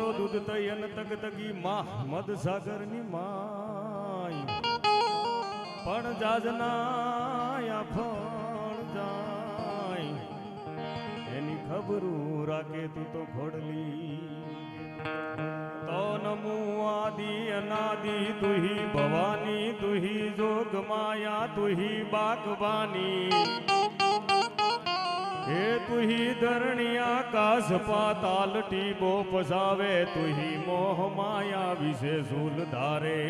ભર્યો દૂધ તઈ અન તગ તગી માં મદ સાગર ની માય પણ જાજના ફળ જાય એની ખબરું રાખે તું તો ઘોડલી તો નમુ આદિ અનાદિ તુહી ભવાની તુહી જોગ માયા તુહી બાગબાની હે તુહી ધરણી આકાશ પાતાલ ટીબો પસાવે તુહી મોહ માયા વિશે ઝૂલ ધારે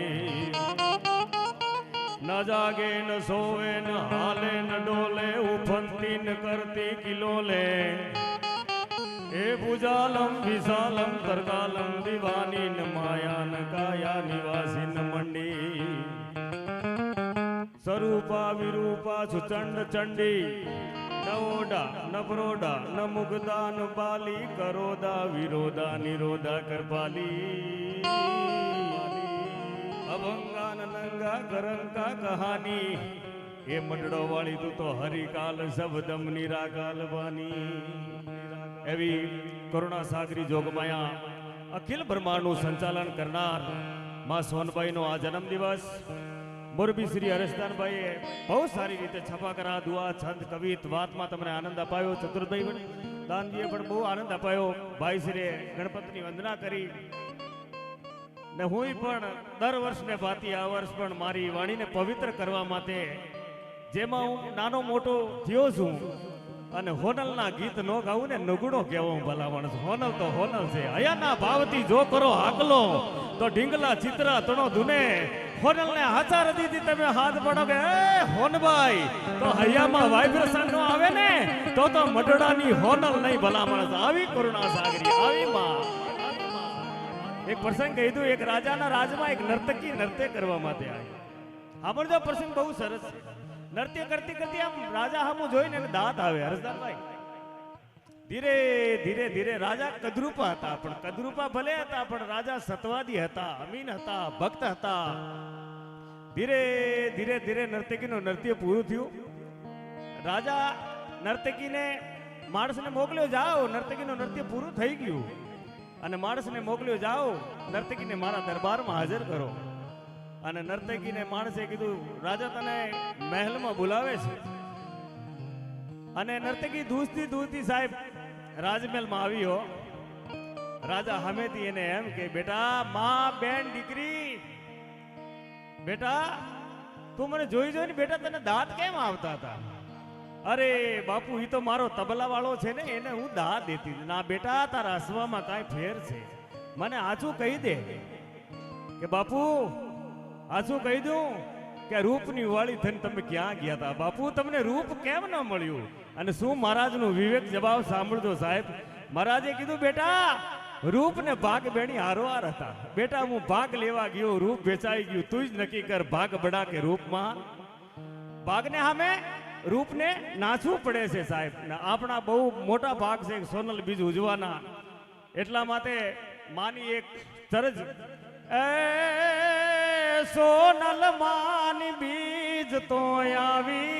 ન જાગે ન સોવે ન હાલે ન ડોલે ઉફનતી ન કરતી કિલોલે હે ભુજાલમ વિશાલમ તરકાલમ દિવાની ન માયા ન કાયા નિવાસી ન મંડી સ્વરૂપા વિરૂપા સુચંડ ચંડી નવોડા નવરોડા ન મુગદા ન બાલી કરોદા વિરોધા નિરોધા કરપાલી અભંગા નંગા કરંકા કહાની એ મંડળો વાળી તું તો હરિકાલ શબ્દમ નિરાકાલ વાની એવી કરુણા સાગરી જોગમાયા અખિલ બ્રહ્માંડનું સંચાલન કરનાર માં સોનબાઈનો આ જન્મદિવસ મોરબી શ્રી હરેશદાનભાઈએ બહુ સારી રીતે છપાકરા દુઆ છંદ કવિત વાતમાં તમને આનંદ અપાયો. ચતુર્ભાઈ દાનજીએ પણ બહુ આનંદ અપાયો. ભાઈ શ્રીએ ગણપતિની વંદના કરી ને હું પણ દર વર્ષને ભાતી આ વર્ષ પણ મારી વાણીને પવિત્ર કરવા માટે જેમાં હું નાનો મોટો થયો છું અને હોનલના ગીત ન ગાવું ને નગુડો કેવો ભલા માણસ. હોનલ તો હોનલ છે. હયાના ભાવથી જો કરો હાકલો તો ઢીંગલા ચિત્રા તણો ધુને હોનલને હાચાર દીધી તમે હાથ પડો કે હોનભાઈ તો હૈયામાં વાઇબ્રેશન નો આવે ને તો મડડાની હોનલ નહીં ભલા માણસ. આવી કરુણા સાગરી આવી માં. એક પ્રસંગ કીધું એક રાજાના રાજમાં એક નર્તકી નૃત્ય કરવા માટે આવી. આપણો પ્રસંગ બહુ સરસ છે. નૃત્ય કરતી કરતી આમ રાજા સામું જોઈને દાંત આવે. હરસદાનભાઈ ધીરે ધીરે ધીરે રાજા કદરૂપા હતા પણ કદરૂપા ભલે હતા પણ રાજા સતવાદી હતા, અમીન હતા, ભક્ત હતા. ધીરે ધીરે ધીરે નર્તકીનું નૃત્ય પૂરું થયું. રાજા નર્તકીને માણસને મોકલ્યો જાઓ નર્તકીનું નૃત્ય પૂરું થઈ ગયું અને માણસને મોકલ્યો જાઓ નર્તકીને મારા દરબારમાં હાજર કરો. અને નર્તકીને માણસે કીધું રાજા તને મહેલમાં બોલાવે છે. અને નર્તકી દૂધથી સાહેબ રાજમહેલમાં આવ્યો. રાજા સામેથી એને એમ કે બેટા માં બેન દીકરી બેટા તું મને જોઈ ને બેટા તને દાંત કેમ આવતા હતા? અરે બાપુ ઈ તો મારો તબલા વાળો છે ને એને હું દાંત દેતી. ના બેટા તારા હસવામાં કાંઈ ફેર છે. મને આછું કહી દે કે બાપુ આછું કહી દઉં કે રૂપની વાળી થઈને તમે ક્યાં ગયા હતા? બાપુ તમને રૂપ કેમ ન મળ્યું? અને શું મહારાજનું વિવેક જવાબ સાંભળજો સાહેબ. મહારાજે કીધું બેટા રૂપ ને ભાગ બેણી હારોહાર હતા. બેટા હું ભાગ લેવા ગયો રૂપ વેચાઈ ગયું. તું જ નક્કી કર ભાગ બડા કે રૂપમાં. ભાગને સામે રૂપને નાચવું પડે છે સાહેબ. આપણા બહુ મોટા ભાગ છે સોનલ બીજ ઉજવાના. એટલા માટે માની એક તરજ એ સોનલ માની બીજ તો આવી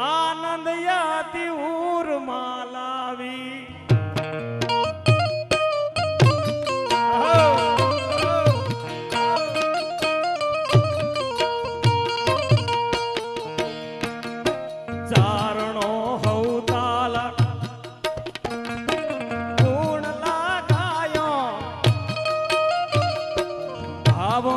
આનંદ યાતી ઉર માલાવી. ચારણો હૌતાલા ગુણ લાગાયો ભાવો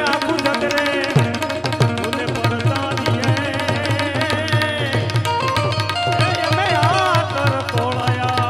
આખું જગ રે તુને પડતા દીએ અમે આ કર તોળાયા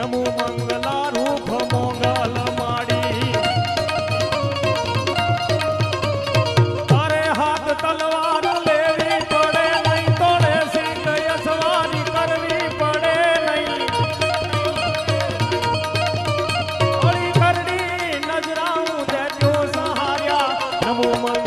નમો મંગલા રૂપ મોગલ માડી તારે હાથ તલવાર લેવી પડે નહીં તોડે સિંહ સવારી કરવી પડે નહીં ઓળી કરડી નજરાઉં દેજો સહાર્યા નમો